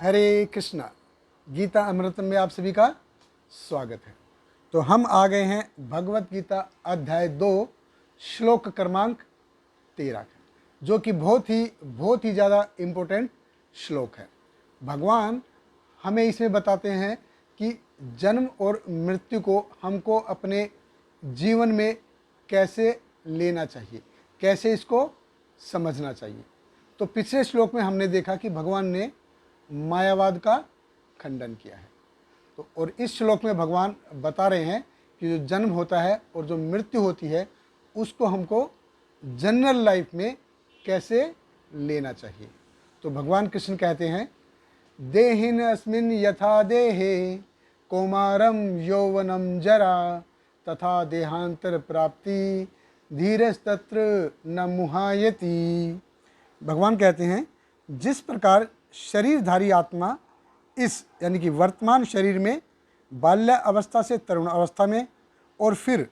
हरे कृष्णा। गीता अमृतम में आप सभी का स्वागत है। तो हम आ गए हैं भगवत गीता अध्याय 2 श्लोक क्रमांक 13 का, जो कि बहुत ही ज़्यादा इम्पोर्टेंट श्लोक है। भगवान हमें इसमें बताते हैं कि जन्म और मृत्यु को हमको अपने जीवन में कैसे लेना चाहिए, कैसे इसको समझना चाहिए। तो पिछले श्लोक में हमने देखा कि भगवान ने मायावाद का खंडन किया है। तो और इस श्लोक में भगवान बता रहे हैं कि जो जन्म होता है और जो मृत्यु होती है उसको हमको जनरल लाइफ में कैसे लेना चाहिए। तो भगवान कृष्ण कहते हैं, देहिन अस्मिन् यथा देहे कौमारम यौवनम जरा तथा देहांतर प्राप्ति धीरस्तत्र न मुहायति। भगवान कहते हैं, जिस प्रकार शरीरधारी आत्मा इस यानी कि वर्तमान शरीर में बाल्य अवस्था से तरुण अवस्था में और फिर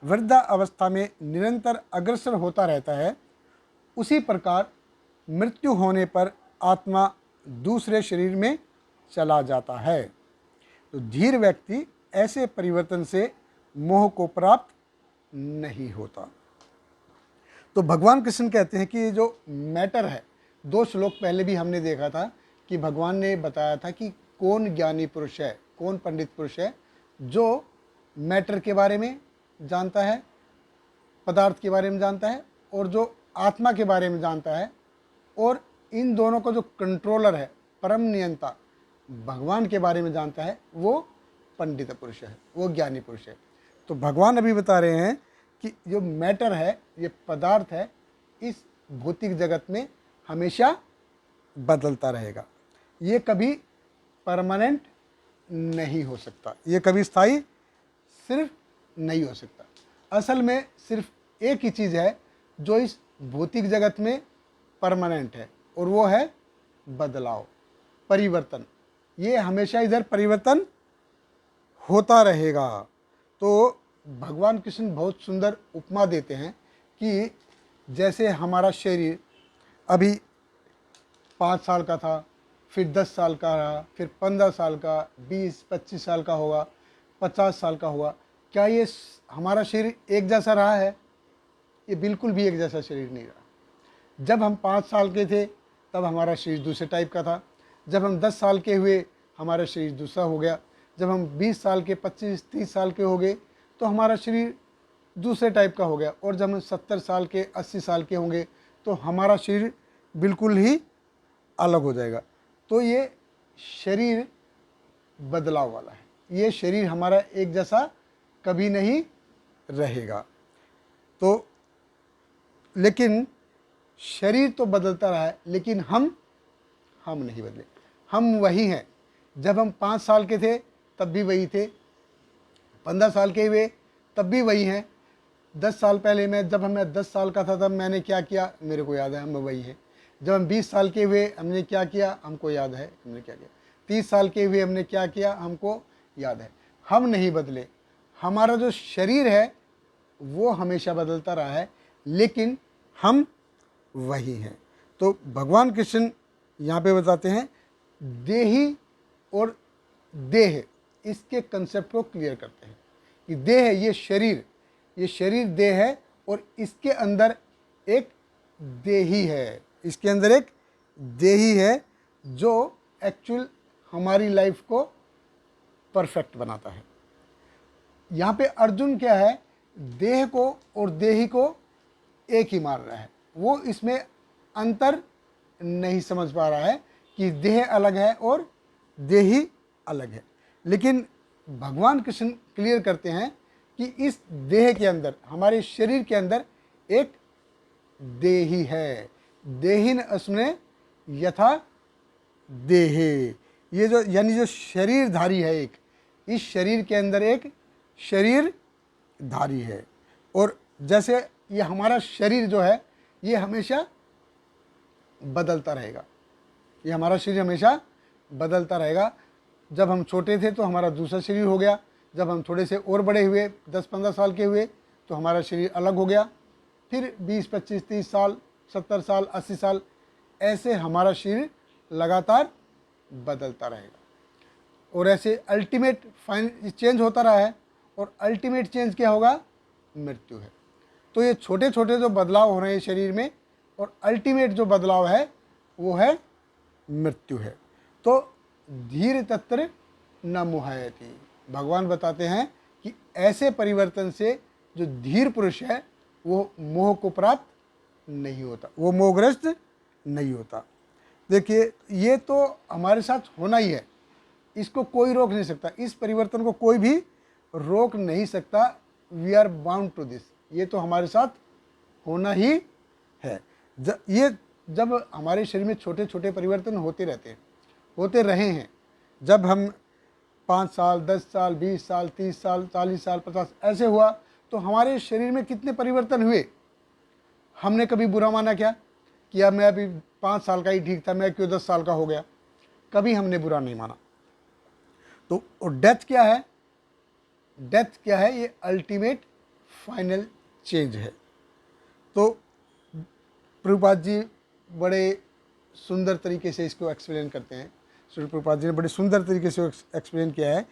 वृद्धा अवस्था में निरंतर अग्रसर होता रहता है, उसी प्रकार मृत्यु होने पर आत्मा दूसरे शरीर में चला जाता है। तो धीर व्यक्ति ऐसे परिवर्तन से मोह को प्राप्त नहीं होता। तो भगवान कृष्ण कहते हैं कि ये जो मैटर है, 2 श्लोक पहले भी हमने देखा था कि भगवान ने बताया था कि कौन ज्ञानी पुरुष है, कौन पंडित पुरुष है जो मैटर के बारे में जानता है, पदार्थ के बारे में जानता है और जो आत्मा के बारे में जानता है, और इन दोनों को जो कंट्रोलर है, परम नियंता भगवान के बारे में जानता है, वो पंडित पुरुष है, वो ज्ञानी पुरुष है। तो भगवान अभी बता रहे हैं कि जो मैटर है, ये पदार्थ है, इस भौतिक जगत में हमेशा बदलता रहेगा। ये कभी परमानेंट नहीं हो सकता, ये कभी स्थायी सिर्फ नहीं हो सकता। असल में सिर्फ एक ही चीज़ है जो इस भौतिक जगत में परमानेंट है, और वो है बदलाव, परिवर्तन। ये हमेशा इधर परिवर्तन होता रहेगा। तो भगवान कृष्ण बहुत सुंदर उपमा देते हैं कि जैसे हमारा शरीर अभी 5 साल का था, फिर 10 साल का रहा, फिर 15 साल का, 20-25 साल का होगा, 50 साल का हुआ। क्या ये हमारा शरीर एक जैसा रहा है? ये बिल्कुल भी एक जैसा शरीर नहीं रहा। जब हम 5 साल के थे तब हमारा शरीर दूसरे टाइप का था। जब हम 10 साल के हुए हमारा शरीर दूसरा हो गया। जब हम 20 साल के, 25-30 साल के हो गए तो हमारा शरीर दूसरे टाइप का हो गया। और जब हम 70 साल के, 80 साल के होंगे तो हमारा शरीर बिल्कुल ही अलग हो जाएगा। तो ये शरीर बदलाव वाला है, ये शरीर हमारा एक जैसा कभी नहीं रहेगा। तो लेकिन शरीर तो बदलता रहा है, लेकिन हम नहीं बदले, हम वही हैं। जब हम 5 साल के थे तब भी वही थे, 15 साल के हुए तब भी वही हैं। 10 साल पहले मैं, जब मैं 10 साल का था तब मैंने क्या किया मेरे को याद है, हम वही हैं। जब हम 20 साल के हुए हमने क्या किया हमको याद है, हमने क्या किया। 30 साल के हुए हमने क्या किया हमको याद है। हम नहीं बदले। हमारा जो शरीर है वो हमेशा बदलता रहा है, लेकिन हम वही हैं। तो भगवान कृष्ण यहाँ पे बताते हैं, देही और देह, इसके कंसेप्ट को क्लियर करते हैं कि देह ये शरीर देह है, और इसके अंदर एक देही है, इसके अंदर एक देही है जो एक्चुअल हमारी लाइफ को परफेक्ट बनाता है। यहाँ पे अर्जुन क्या है, देह को और देही को एक ही मान रहा है। वो इसमें अंतर नहीं समझ पा रहा है कि देह अलग है और देही अलग है। लेकिन भगवान कृष्ण क्लियर करते हैं कि इस देह के अंदर, हमारे शरीर के अंदर एक देही है। देहिन अस्मिन् यथा देहे, ये जो यानी जो शरीरधारी है, एक इस शरीर के अंदर एक शरीरधारी है। और जैसे ये हमारा शरीर जो है ये हमेशा बदलता रहेगा, ये हमारा शरीर हमेशा बदलता रहेगा। जब हम छोटे थे तो हमारा दूसरा शरीर हो गया, जब हम थोड़े से और बड़े हुए, 10-15 साल के हुए, तो हमारा शरीर अलग हो गया। फिर 20-25-30 साल, 70 साल, 80 साल, ऐसे हमारा शरीर लगातार बदलता रहेगा। और ऐसे अल्टीमेट फाइन चेंज होता रहा है, और अल्टीमेट चेंज क्या होगा? मृत्यु है। तो ये छोटे छोटे जो बदलाव हो रहे हैं शरीर में, और अल्टीमेट जो बदलाव है वो है मृत्यु है। तो धीर तत्र न मुह्यति, भगवान बताते हैं कि ऐसे परिवर्तन से जो धीर पुरुष है वो मोह को प्राप्त नहीं होता, वो मोहग्रस्त नहीं होता। देखिए, ये तो हमारे साथ होना ही है, इसको कोई रोक नहीं सकता, इस परिवर्तन को कोई भी रोक नहीं सकता। We are bound to this, ये तो हमारे साथ होना ही है। ये जब हमारे शरीर में छोटे छोटे परिवर्तन होते रहते हैं, होते रहे हैं, जब हम 5 साल, 10 साल, 20 साल, 30 साल, 40 साल, 50 ऐसे हुआ, तो हमारे शरीर में कितने परिवर्तन हुए। हमने कभी बुरा माना क्या कि अब मैं अभी 5 साल का ही ठीक था, मैं क्यों 10 साल का हो गया? कभी हमने बुरा नहीं माना। तो डेथ क्या है? डेथ क्या है? ये अल्टीमेट फाइनल चेंज है। तो प्रभुपाद जी बड़े सुंदर तरीके से इसको एक्सप्लेन करते हैं। श्री प्रभुपाद जी ने बड़े सुंदर तरीके से एक्सप्लेन किया है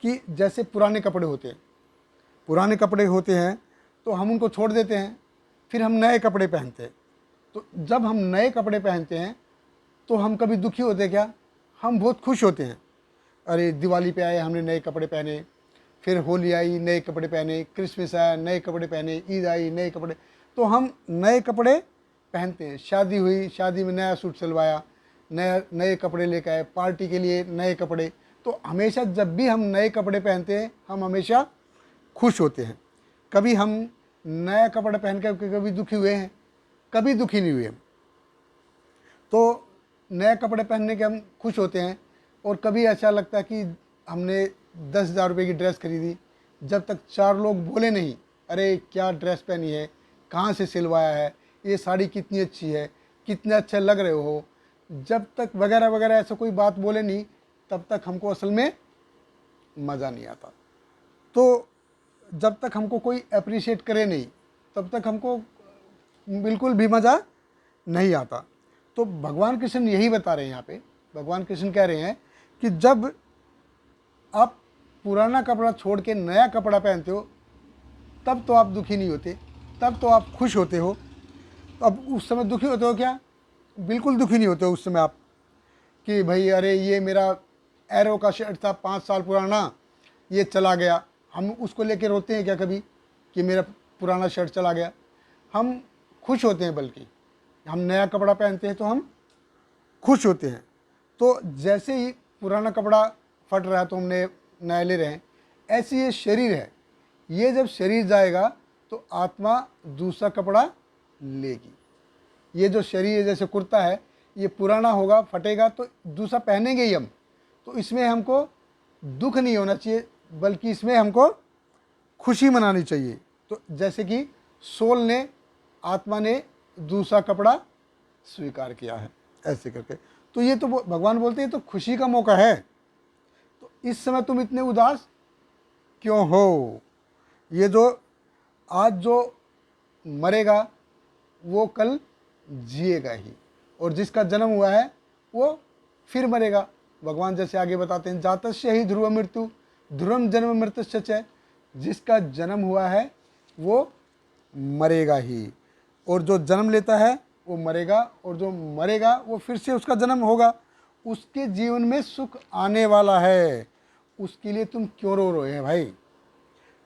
कि जैसे पुराने कपड़े होते हैं, पुराने कपड़े होते हैं तो हम उनको छोड़ देते हैं, फिर हम नए कपड़े पहनते हैं। तो जब हम नए कपड़े पहनते हैं तो हम कभी दुखी होते हैं क्या? हम बहुत खुश होते हैं। अरे दिवाली पे आए, हमने नए कपड़े पहने, फिर होली आई, नए कपड़े पहने, क्रिसमस आया, नए कपड़े पहने, ईद आई, नए कपड़े। तो हम नए कपड़े पहनते हैं। शादी हुई, शादी में नया सूट सिलवाया, नए कपड़े लेकर आए, पार्टी के लिए नए कपड़े। तो हमेशा जब भी हम नए कपड़े पहनते हैं हम हमेशा खुश होते हैं। कभी हम नया कपड़ा पहन कर कभी दुखी हुए हैं? कभी दुखी नहीं हुए हम। तो नए कपड़े पहनने के हम खुश होते हैं। और कभी ऐसा लगता है कि हमने 10,000 रुपये की ड्रेस खरीदी, जब तक 4 लोग बोले नहीं, अरे क्या ड्रेस पहनी है, कहाँ से सिलवाया है, ये साड़ी कितनी अच्छी है, कितने अच्छे लग रहे हो, जब तक वगैरह वगैरह ऐसा कोई बात बोले नहीं, तब तक हमको असल में मज़ा नहीं आता। तो जब तक हमको कोई अप्रिशिएट करे नहीं, तब तक हमको बिल्कुल भी मज़ा नहीं आता। तो भगवान कृष्ण यही बता रहे हैं यहाँ पे। भगवान कृष्ण कह रहे हैं कि जब आप पुराना कपड़ा छोड़ के नया कपड़ा पहनते हो तब तो आप दुखी नहीं होते, तब तो आप खुश होते हो। अब उस समय दुखी होते हो क्या? बिल्कुल दुखी नहीं होते हो उस समय आप कि भाई अरे ये मेरा एरो का शर्ट था 5 साल पुराना, ये चला गया। हम उसको लेके रोते हैं क्या कभी कि मेरा पुराना शर्ट चला गया? हम खुश होते हैं, बल्कि हम नया कपड़ा पहनते हैं तो हम खुश होते हैं। तो जैसे ही पुराना कपड़ा फट रहा है तो हमने नया ले रहे हैं, ऐसे ये शरीर है, ये जब शरीर जाएगा तो आत्मा दूसरा कपड़ा लेगी। ये जो शरीर है जैसे कुर्ता है, ये पुराना होगा, फटेगा तो दूसरा पहनेंगे ही हम। तो इसमें हमको दुख नहीं होना चाहिए, बल्कि इसमें हमको खुशी मनानी चाहिए। तो जैसे कि सोल ने, आत्मा ने दूसरा कपड़ा स्वीकार किया है, ऐसे करके। तो ये तो भगवान बोलते हैं तो खुशी का मौका है। तो इस समय तुम इतने उदास क्यों हो? ये जो आज जो मरेगा वो कल जिएगा ही, और जिसका जन्म हुआ है वो फिर मरेगा। भगवान जैसे आगे बताते हैं, जातस्य ही ध्रुव मृत्यु ध्रुवम जन्म मृत्युश्च च, जिसका जन्म हुआ है वो मरेगा ही, और जो जन्म लेता है वो मरेगा, और जो मरेगा वो फिर से उसका जन्म होगा। उसके जीवन में सुख आने वाला है, उसके लिए तुम क्यों रो रहे हैं भाई?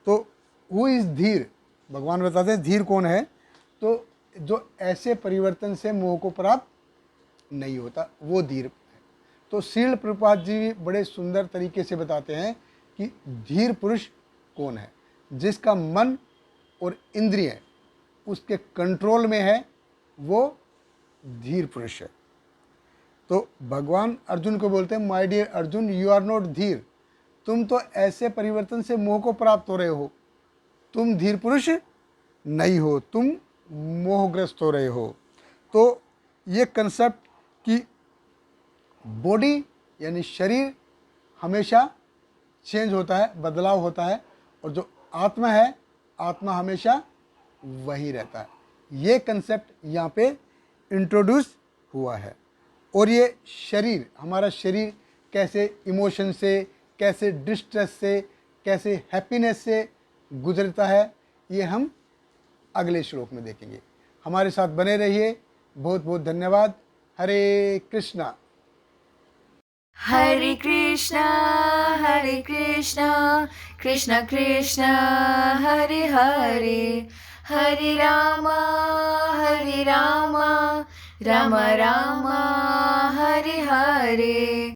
तो वो इस धीर, भगवान बताते हैं धीर कौन है? तो जो ऐसे परिवर्तन से मोह को प्राप्त नहीं होता, वो धीर है। तो श्रील प्रभुपाद जी बड़े सुंदर तरीके से बताते हैं कि धीर पुरुष कौन है? जिसका मन और इंद्रिय उसके कंट्रोल में है, वो धीर पुरुष है। तो भगवान अर्जुन को बोलते हैं, my dear Arjun, you are not धीर। तुम तो ऐसे परिवर्तन से मोह को प्राप्त हो रहे हो, तुम धीर पुरुष नहीं हो, तुम मोहग्रस्त हो रहे हो। तो ये कंसेप्ट कि बॉडी यानी शरीर हमेशा चेंज होता है, बदलाव होता है, और जो आत्मा है, आत्मा हमेशा वही रहता है। ये कंसेप्ट यहाँ पे इंट्रोड्यूस हुआ है। और ये शरीर, हमारा शरीर कैसे इमोशन से, कैसे डिस्ट्रेस से, कैसे हैप्पीनेस से गुजरता है, ये हम अगले श्लोक में देखेंगे। हमारे साथ बने रहिए। बहुत बहुत धन्यवाद। हरे कृष्णा। हरे कृष्णा कृष्ण कृष्ण हरे हरे, हरे राम राम राम हरे हरे।